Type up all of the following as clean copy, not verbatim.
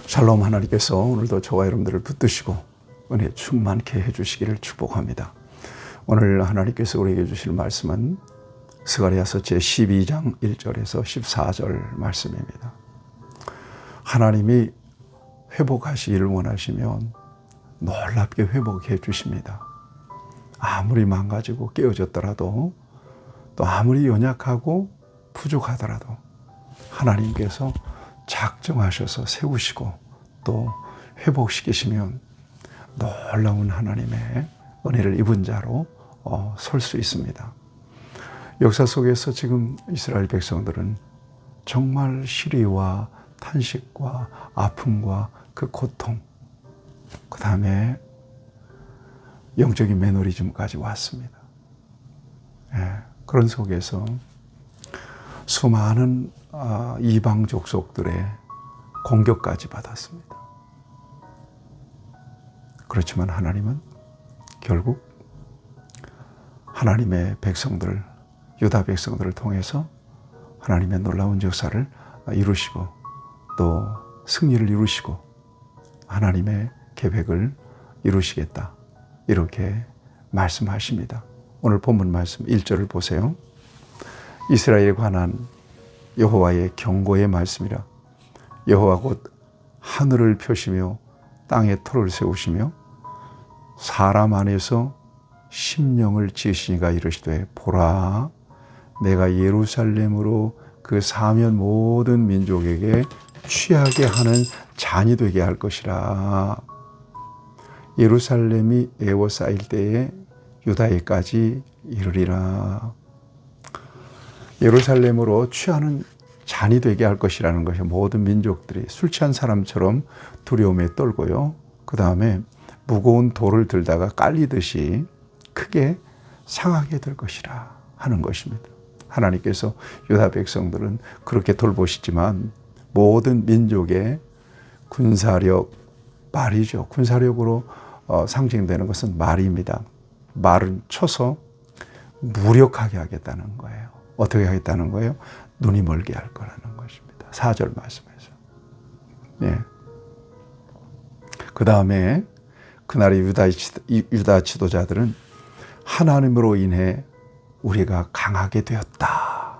샬롬. 하나님께서 오늘도 저와 여러분들을 붙드시고 은혜 충만케 해주시기를 축복합니다. 오늘 하나님께서 우리에게 주실 말씀은 스가랴서 제12장 1절에서 14절 말씀입니다. 하나님이 회복하시기를 원하시면 놀랍게 회복해 주십니다. 아무리 망가지고 깨어졌더라도, 또 아무리 연약하고 부족하더라도 하나님께서 작정하셔서 세우시고 또 회복시키시면 놀라운 하나님의 은혜를 입은 자로 설 수 있습니다. 역사 속에서 지금 이스라엘 백성들은 정말 시리와 탄식과 아픔과 그 고통, 그 다음에 영적인 매너리즘까지 왔습니다. 그런 속에서 수많은 이방 족속들의 공격까지 받았습니다. 그렇지만 하나님은 결국 하나님의 백성들, 유다 백성들을 통해서 하나님의 놀라운 역사를 이루시고 또 승리를 이루시고 하나님의 계획을 이루시겠다, 이렇게 말씀하십니다. 오늘 본문 말씀 1절을 보세요. 이스라엘에 관한 여호와의 경고의 말씀이라. 여호와 곧 하늘을 펴시며 땅에 터를 세우시며 사람 안에서 심령을 지으시니가 이르시되, 보라, 내가 예루살렘으로 그 사면 모든 민족에게 취하게 하는 잔이 되게 할 것이라. 예루살렘이 에워싸일 때에 유다에까지 이르리라. 예루살렘으로 취하는 잔이 되게 할 것이라는 것이 모든 민족들이 술 취한 사람처럼 두려움에 떨고요. 그 다음에 무거운 돌을 들다가 깔리듯이 크게 상하게 될 것이라 하는 것입니다. 하나님께서 유다 백성들은 그렇게 돌보시지만 모든 민족의 군사력, 말이죠. 군사력으로 상징되는 것은 말입니다. 말은 쳐서 무력하게 하겠다는 거예요. 어떻게 하겠다는 거예요? 눈이 멀게 할 거라는 것입니다. 4절 말씀에서. 그 다음에 그날의 유다 지도자들은 하나님으로 인해 우리가 강하게 되었다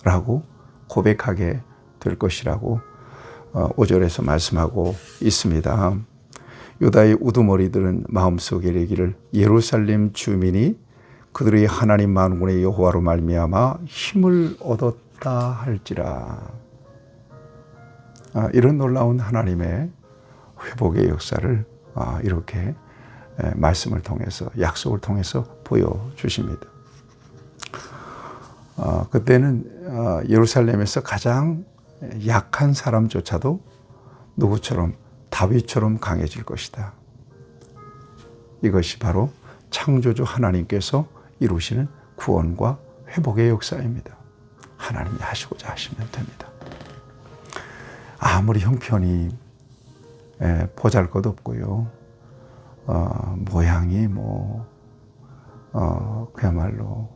라고 고백하게 될 것이라고 5절에서 말씀하고 있습니다. 유다의 우두머리들은 마음속에 이르기를, 예루살렘 주민이 그들의 하나님 만군의 여호와로 말미암아 힘을 얻었다 할지라. 이런 놀라운 하나님의 회복의 역사를 이렇게 말씀을 통해서, 약속을 통해서 보여주십니다. 그때는 예루살렘에서 가장 약한 사람조차도 누구처럼, 다윗처럼 강해질 것이다. 이것이 바로 창조주 하나님께서 이루시는 구원과 회복의 역사입니다. 하나님이 하시고자 하시면 됩니다. 아무리 형편이 보잘것없고요, 모양이 그야말로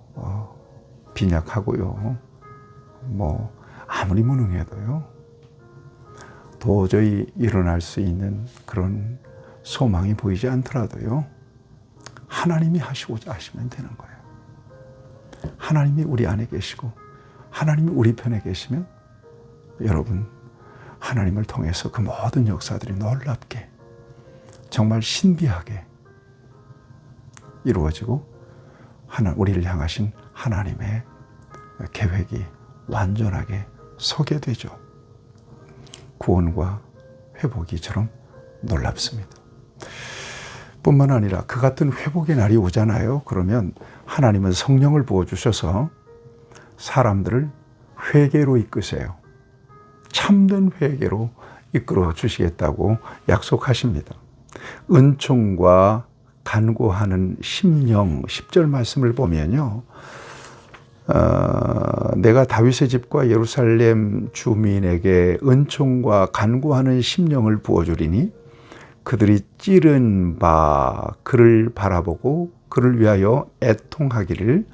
빈약하고요, 아무리 무능해도요, 도저히 일어날 수 있는 그런 소망이 보이지 않더라도요, 하나님이 하시고자 하시면 되는 거예요. 하나님이 우리 안에 계시고 하나님이 우리 편에 계시면 여러분, 하나님을 통해서 그 모든 역사들이 놀랍게, 정말 신비하게 이루어지고 우리를 향하신 하나님의 계획이 완전하게 서게 되죠. 구원과 회복이 처럼 놀랍습니다. 뿐만 아니라 그 같은 회복의 날이 오잖아요. 그러면 하나님은 성령을 부어주셔서 사람들을 회개로 이끄세요. 참된 회개로 이끌어 주시겠다고 약속하십니다. 은총과 간구하는 심령, 10절 말씀을 보면요, 내가 다윗의 집과 예루살렘 주민에게 은총과 간구하는 심령을 부어주리니 그들이 찌른 바 그를 바라보고 그를 위하여 애통하기를,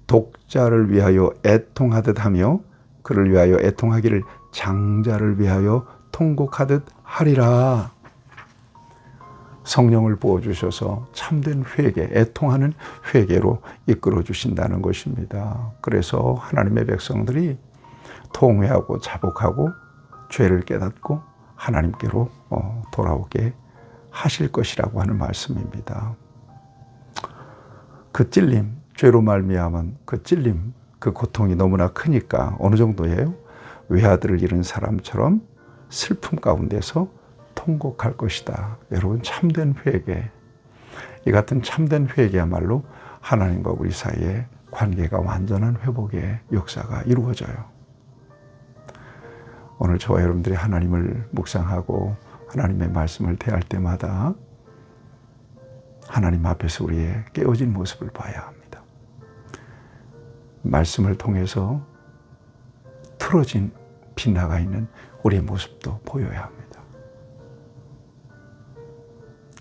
독자를 위하여 애통하듯 하며 그를 위하여 애통하기를 장자를 위하여 통곡하듯 하리라. 성령을 부어주셔서 참된 회개, 애통하는 회개로 이끌어 주신다는 것입니다. 그래서 하나님의 백성들이 통회하고 자복하고 죄를 깨닫고 하나님께로 돌아오게 하실 것이라고 하는 말씀입니다. 그 찔림, 죄로 말미암은 그 찔림, 그 고통이 너무나 크니까 어느 정도예요? 외아들을 잃은 사람처럼 슬픔 가운데서 통곡할 것이다. 여러분, 참된 회개, 이 같은 참된 회개야말로 하나님과 우리 사이의 관계가 완전한 회복의 역사가 이루어져요. 오늘 저와 여러분들이 하나님을 묵상하고 하나님의 말씀을 대할 때마다 하나님 앞에서 우리의 깨어진 모습을 봐야 합니다. 말씀을 통해서 틀어진 빗나가 있는 우리의 모습도 보여야 합니다.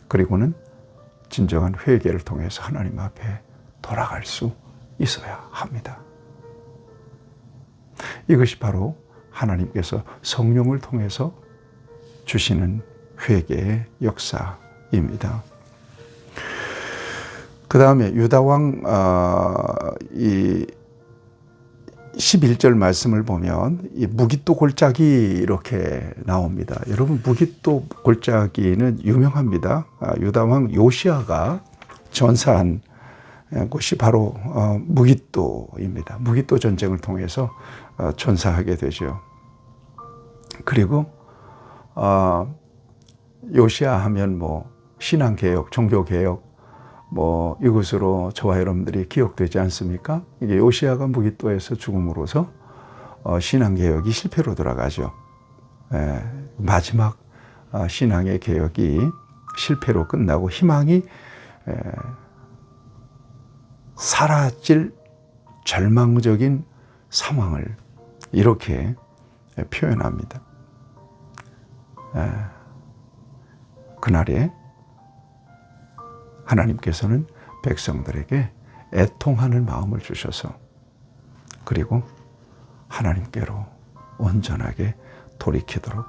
그리고는 진정한 회개를 통해서 하나님 앞에 돌아갈 수 있어야 합니다. 이것이 바로 하나님께서 성령을 통해서 주시는 회개의 역사입니다. 그 다음에 유다왕 이 11절 말씀을 보면 이 무깃도 골짜기 이렇게 나옵니다. 여러분, 무깃도 골짜기는 유명합니다. 유다왕 요시아가 전사한 곳이 바로 무깃도입니다. 무깃도 전쟁을 통해서 전사하게 되죠. 그리고 요시아 하면 뭐 신앙개혁, 종교개혁 이것으로 저와 여러분들이 기억되지 않습니까? 이게 요시아가 무깃도에서 죽음으로써 신앙개혁이 실패로 돌아가죠. 마지막 신앙의 개혁이 실패로 끝나고 희망이 사라질 절망적인 상황을 이렇게 표현합니다. 그날에 하나님께서는 백성들에게 애통하는 마음을 주셔서 그리고 하나님께로 온전하게 돌이키도록,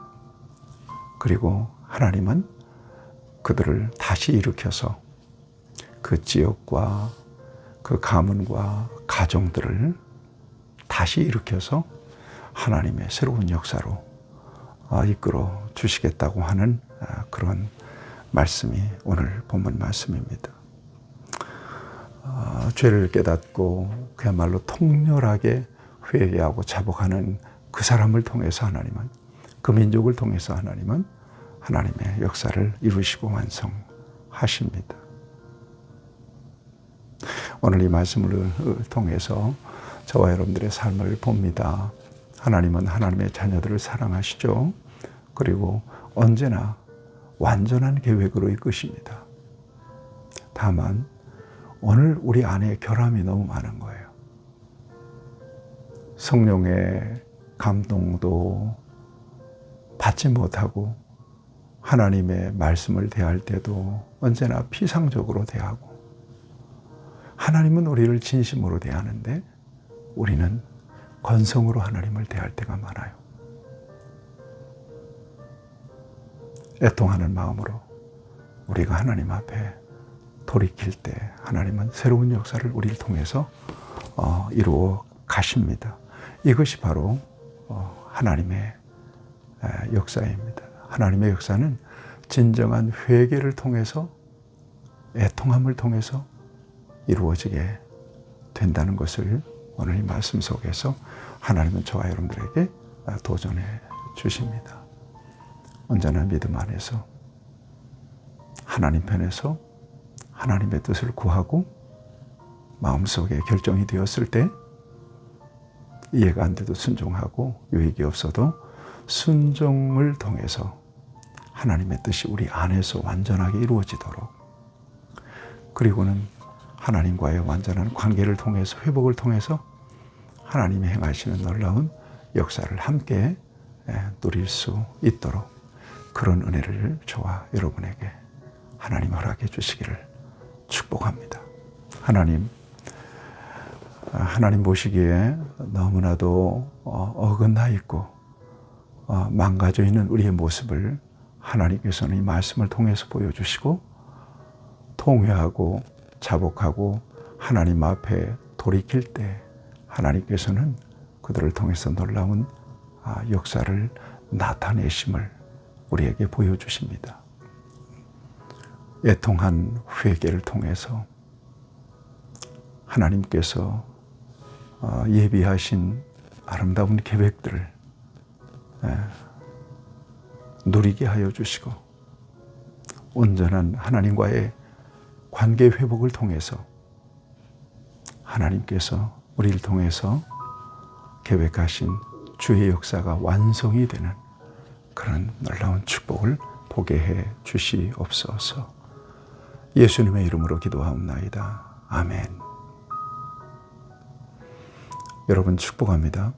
그리고 하나님은 그들을 다시 일으켜서 그 지역과 그 가문과 가정들을 다시 일으켜서 하나님의 새로운 역사로 이끌어 주시겠다고 하는 그런 말씀이 오늘 본문 말씀입니다. 죄를 깨닫고 그야말로 통렬하게 회개하고 자복하는 그 사람을 통해서 하나님은, 그 민족을 통해서 하나님은 하나님의 역사를 이루시고 완성하십니다. 오늘 이 말씀을 통해서 저와 여러분들의 삶을 봅니다. 하나님은 하나님의 자녀들을 사랑하시죠. 그리고 언제나 완전한 계획으로 이끄십니다. 다만 오늘 우리 안에 결함이 너무 많은 거예요. 성령의 감동도 받지 못하고 하나님의 말씀을 대할 때도 언제나 피상적으로 대하고, 하나님은 우리를 진심으로 대하는데 우리는 건성으로 하나님을 대할 때가 많아요. 애통하는 마음으로 우리가 하나님 앞에 돌이킬 때 하나님은 새로운 역사를 우리를 통해서 이루어 가십니다. 이것이 바로 하나님의 역사입니다. 하나님의 역사는 진정한 회개를 통해서, 애통함을 통해서 이루어지게 된다는 것을 오늘 이 말씀 속에서 하나님은 저와 여러분들에게 도전해 주십니다. 언제나 믿음 안에서 하나님 편에서 하나님의 뜻을 구하고 마음속에 결정이 되었을 때 이해가 안 돼도 순종하고, 유익이 없어도 순종을 통해서 하나님의 뜻이 우리 안에서 완전하게 이루어지도록, 그리고는 하나님과의 완전한 관계를 통해서, 회복을 통해서 하나님이 행하시는 놀라운 역사를 함께 누릴 수 있도록 그런 은혜를 저와 여러분에게 하나님 허락해 주시기를 축복합니다. 하나님 보시기에 너무나도 어긋나 있고 망가져 있는 우리의 모습을 하나님께서는 이 말씀을 통해서 보여주시고 통회하고 자복하고 하나님 앞에 돌이킬 때 하나님께서는 그들을 통해서 놀라운 역사를 나타내심을 우리에게 보여주십니다. 애통한 회개를 통해서 하나님께서 예비하신 아름다운 계획들을 누리게 하여 주시고 온전한 하나님과의 관계 회복을 통해서 하나님께서 우리를 통해서 계획하신 주의 역사가 완성이 되는 그런 놀라운 축복을 보게 해 주시옵소서. 예수님의 이름으로 기도하옵나이다. 아멘. 여러분 축복합니다.